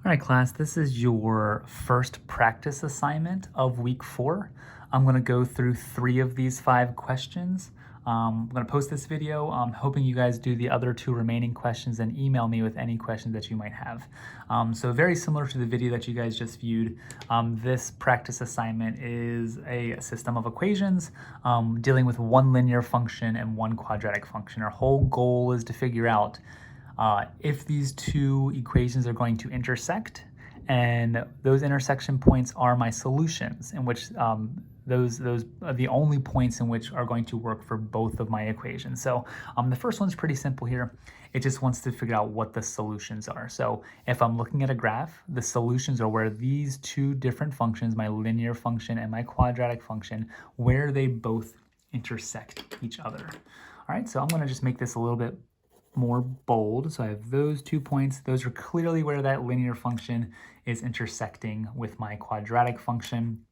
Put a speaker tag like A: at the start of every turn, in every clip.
A: All right, class, this is your first practice assignment of week 4. I'm going to go through 3 of these 5 questions. I'm going to post this video. I'm hoping you guys do the other 2 remaining questions and email me with any questions that you might have. So very similar to the video that you guys just viewed, this practice assignment is a system of equations dealing with one linear function and one quadratic function. Our whole goal is to figure out if these 2 equations are going to intersect, and those intersection points are my solutions, in which those are the only points in which are going to work for both of my equations. So the first one's pretty simple here. It just wants to figure out what the solutions are. So if I'm looking at a graph, the solutions are where these 2 different functions, my linear function and my quadratic function, where they both intersect each other. All right, so I'm going to just make this a little bit more bold. So I have those 2 points. Those are clearly where that linear function is intersecting with my quadratic function.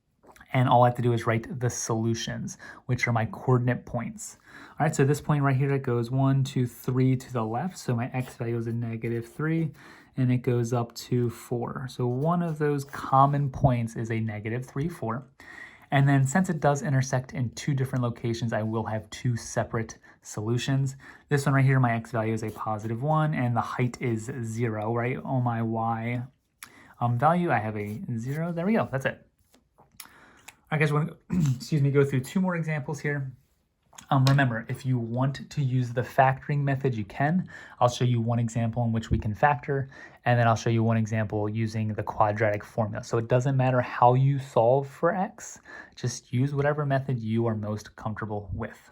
A: And all I have to do is write the solutions, which are my coordinate points. All right, so this point right here, it goes 1, 2, 3 to the left. So my x value is a -3, and it goes up to 4. So one of those common points is a -3, 4. And then since it does intersect in 2 different locations, I will have 2 separate solutions. This one right here, my x value is a +1, and the height is 0, right? On my y value, I have a 0. There we go. That's it. All right, guys, we're going to go through 2 more examples here. Remember, if you want to use the factoring method, you can. I'll show you one example in which we can factor, and then I'll show you one example using the quadratic formula. So it doesn't matter how you solve for x, just use whatever method you are most comfortable with.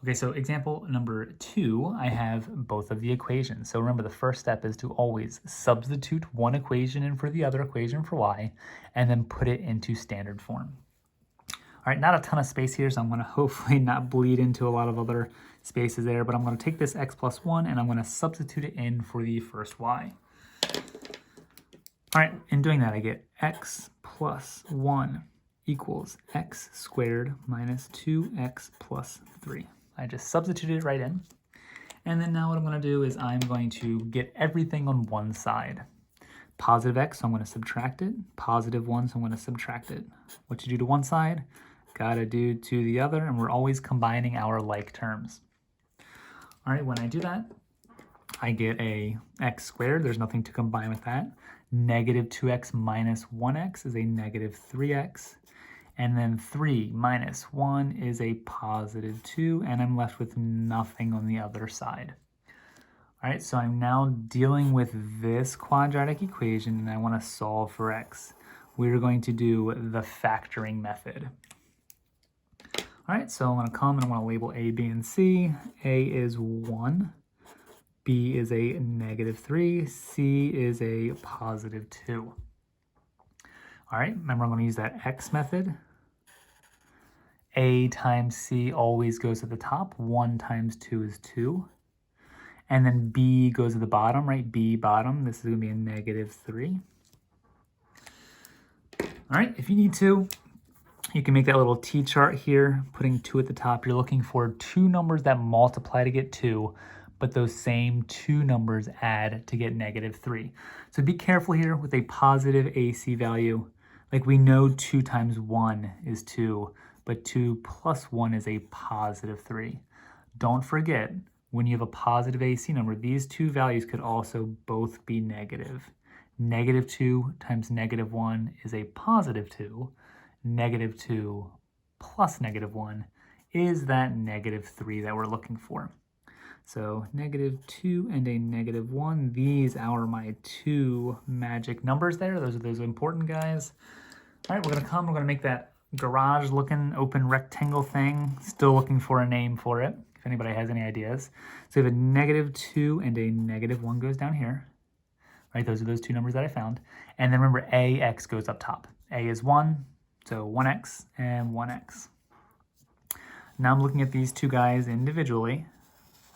A: Okay, so example number 2, I have both of the equations. So remember, the first step is to always substitute one equation in for the other equation for y, and then put it into standard form. All right, not a ton of space here, so I'm going to hopefully not bleed into a lot of other spaces there, but I'm going to take this x plus 1 and I'm going to substitute it in for the first y. All right, in doing that, I get x plus 1 equals x squared minus 2x plus 3. I just substituted it right in. And then now what I'm going to do is I'm going to get everything on one side. Positive x, so I'm going to subtract it. Positive 1, so I'm going to subtract it. What you do to one side, got to do to the other, and we're always combining our like terms. All right, when I do that, I get a x squared. There's nothing to combine with that. Negative 2x minus 1x is a negative 3x. And then 3 minus 1 is a positive 2, and I'm left with nothing on the other side. All right, so I'm now dealing with this quadratic equation, and I want to solve for x. We're going to do the factoring method. All right, so I'm going to come and I'm going to label A, B, and C. A is 1. B is a -3. C is a positive 2. All right, remember I'm going to use that x method. A times C always goes at the top. 1 times 2 is 2. And then B goes at the bottom, right? B bottom, this is going to be a -3. All right, if you need to, you can make that little T-chart here, putting 2 at the top. You're looking for 2 numbers that multiply to get 2, but those same 2 numbers add to get -3. So be careful here with a positive AC value. Like, we know 2 times 1 is 2, but 2 plus 1 is a positive 3. Don't forget, when you have a positive AC number, these 2 values could also both be negative. -2 times -1 is a positive 2. -2 plus -1 is that -3 that we're looking for. So -2 and a -1, these are my 2 magic numbers there. Those are those important guys. All right, we're going to make that garage looking open rectangle thing. Still looking for a name for it, if anybody has any ideas. So we have a -2 and a -1 goes down here. Right, those are those 2 numbers that I found. And then remember, AX goes up top. A is 1, so 1x and 1x. Now I'm looking at these 2 guys individually.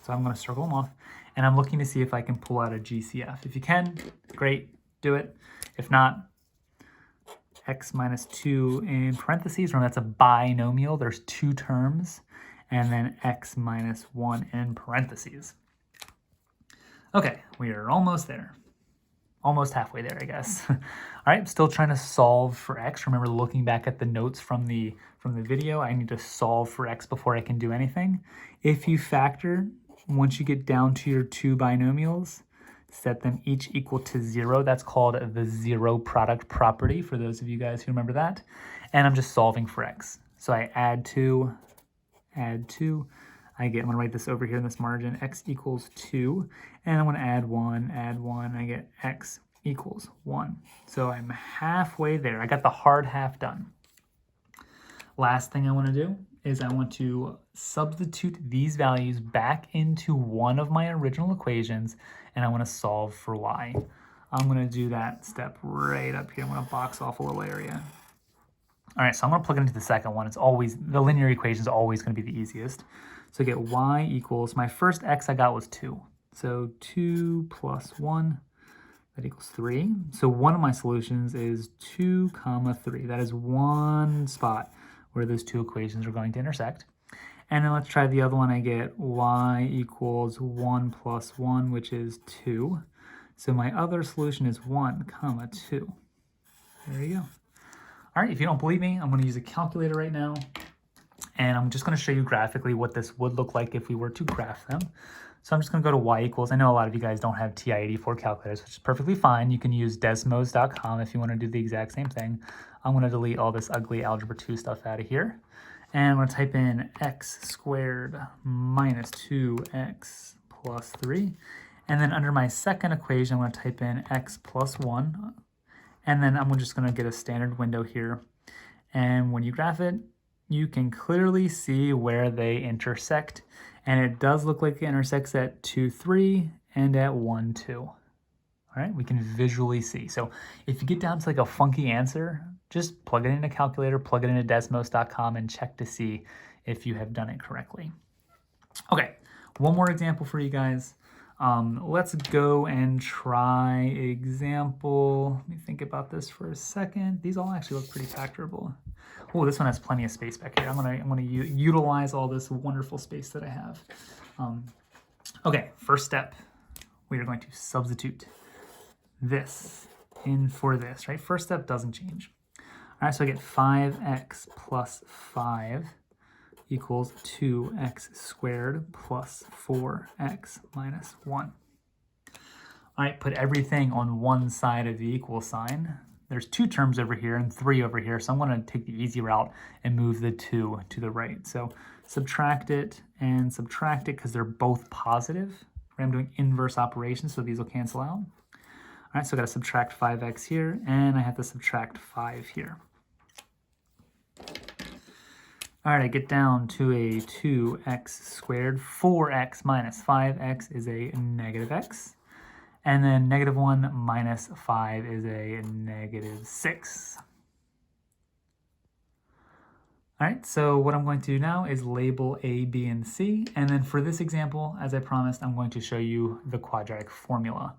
A: So I'm going to circle them off, and I'm looking to see if I can pull out a GCF. If you can, great, do it. If not, x minus 2 in parentheses. Remember, that's a binomial. There's 2 terms, and then x minus 1 in parentheses. Okay, we are almost there. almost halfway there, I guess. All right, I'm still trying to solve for x. Remember, looking back at the notes from the video, I need to solve for x before I can do anything. If you factor, once you get down to your two binomials, set them each equal to 0. That's called the zero product property, for those of you guys who remember that. And I'm just solving for x. So I add 2, I'm going to write this over here in this margin, x equals 2, and I'm going to add 1, I get x equals 1. So I'm halfway there. I got the hard half done. Last thing I want to do is I want to substitute these values back into one of my original equations, and I want to solve for y. I'm going to do that step right up here. I'm going to box off a little area. All right, so I'm going to plug it into the second one. It's always, the linear equation is always going to be the easiest. So I get y equals, my first x I got was 2. So 2 plus 1, that equals 3. So one of my solutions is 2, 3. That is one spot where those two equations are going to intersect. And then let's try the other one. I get y equals 1 plus 1, which is 2. So my other solution is 1, 2. There you go. All right, if you don't believe me, I'm going to use a calculator right now. And I'm just going to show you graphically what this would look like if we were to graph them. So I'm just going to go to y equals. I know a lot of you guys don't have TI-84 calculators, which is perfectly fine. You can use desmos.com if you want to do the exact same thing. I'm going to delete all this ugly Algebra 2 stuff out of here. And I'm going to type in x squared minus 2x plus 3. And then under my second equation, I'm going to type in x plus 1. And then I'm just going to get a standard window here. And when you graph it, you can clearly see where they intersect. And it does look like it intersects at 2, 3 and at 1, 2. All right, we can visually see. So if you get down to like a funky answer, just plug it in a calculator, plug it into desmos.com and check to see if you have done it correctly. Okay, one more example for you guys. Let's go and try example. Let me think about this for a second. These all actually look pretty factorable. Oh, this one has plenty of space back here. I'm gonna utilize all this wonderful space that I have. Okay, first step, we are going to substitute this in for this, right? First step doesn't change. All right, so I get 5x plus 5 equals 2x squared plus 4x minus 1. All right, put everything on one side of the equal sign. There's 2 terms over here and 3 over here, so I'm going to take the easy route and move the 2 to the right. So subtract it and subtract it because they're both positive. I'm doing inverse operations, so these will cancel out. All right, so I got to subtract 5x here, and I have to subtract 5 here. All right, I get down to a 2x squared. 4x minus 5x is a negative x. And then negative 1 minus 5 is a negative 6. All right, so what I'm going to do now is label A, B, and C. And then for this example, as I promised, I'm going to show you the quadratic formula.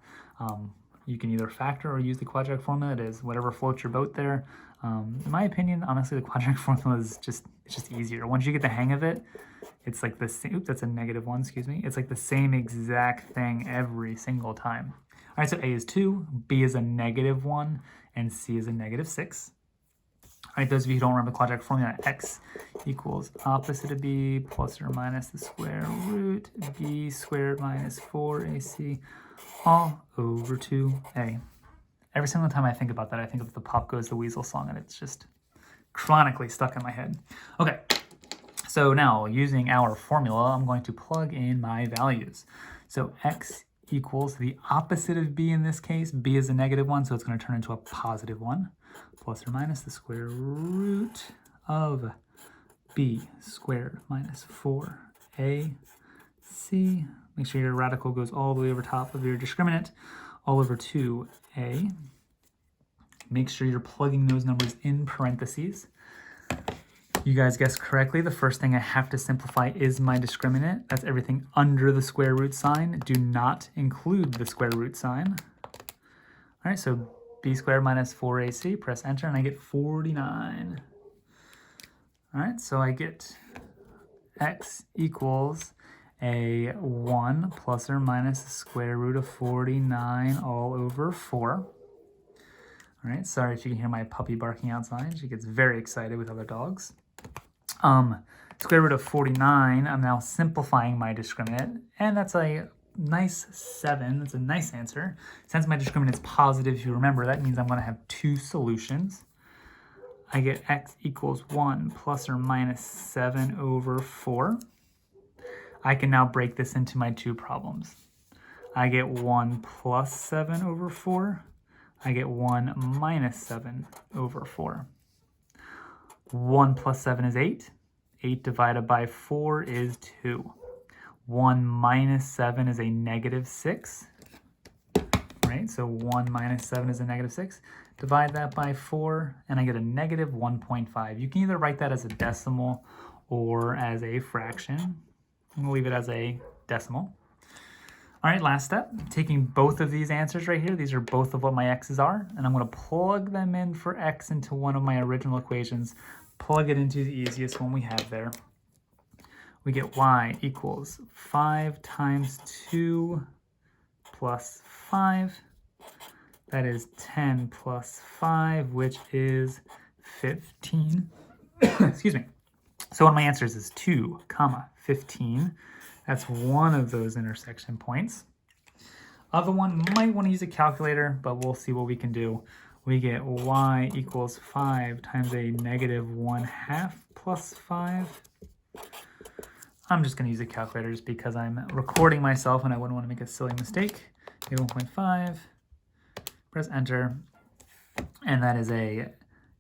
A: You can either factor or use the quadratic formula. It is whatever floats your boat there. In my opinion, honestly, the quadratic formula is just easier. Once you get the hang of it, it's like the same. Oops, that's a negative 1, excuse me. It's like the same exact thing every single time. All right, so A is 2, B is a negative 1, and C is a negative 6. All right, those of you who don't remember the quadratic formula, x equals opposite of b plus or minus the square root b squared minus 4ac all over 2a. Every single time I think about that, I think of the Pop Goes the Weasel song, and it's just chronically stuck in my head. Okay, so now using our formula, I'm going to plug in my values. So x equals the opposite of b in this case. B is a negative 1, so it's going to turn into a positive 1, plus or minus the square root of b squared minus 4ac. Make sure your radical goes all the way over top of your discriminant, all over 2a. Make sure you're plugging those numbers in parentheses. You guys guessed correctly. The first thing I have to simplify is my discriminant. That's everything under the square root sign. Do not include the square root sign. All right, so b squared minus 4ac, press enter, and I get 49. All right, so I get x equals, a 1 plus or minus the square root of 49 all over 4. All right, sorry if you can hear my puppy barking outside. She gets very excited with other dogs. Square root of 49, I'm now simplifying my discriminant, and that's a nice 7. That's a nice answer. Since my discriminant is positive, if you remember, that means I'm going to have 2 solutions. I get x equals 1 plus or minus 7 over 4. I can now break this into my 2 problems. I get 1 plus 7 over 4. I get 1 minus 7 over 4. 1 plus 7 is 8. 8 divided by 4 is 2. 1 minus 7 is a negative 6. Right, so 1 minus 7 is a negative 6. Divide that by 4, and I get a negative 1.5. You can either write that as a decimal or as a fraction. We'll leave it as a decimal. All right, last step, taking both of these answers right here. These are both of what my x's are, and I'm going to plug them in for x into one of my original equations. Plug it into the easiest one we have there. We get y equals 5 times 2 plus 5. That is 10 plus 5, which is 15. Excuse me. So one of my answers is 2, 15. That's one of those intersection points. Other one, might want to use a calculator, but we'll see what we can do. We get y equals 5 times a negative 1/2 plus 5. I'm just going to use a calculator just because I'm recording myself and I wouldn't want to make a silly mistake. Get 1.5, press enter, and that is a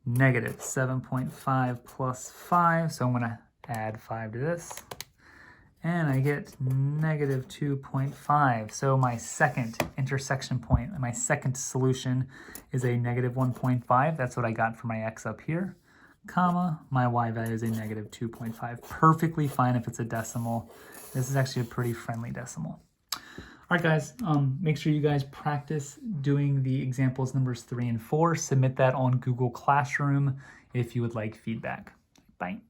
A: negative 7.5 plus 5. So I'm going to add 5 to this. And I get negative 2.5. So my second intersection point, my second solution is a negative 1.5. That's what I got for my x up here, comma, my y value is a negative 2.5. Perfectly fine if it's a decimal. This is actually a pretty friendly decimal. All right, guys, make sure you guys practice doing the examples numbers 3 and 4. Submit that on Google Classroom if you would like feedback. Bye.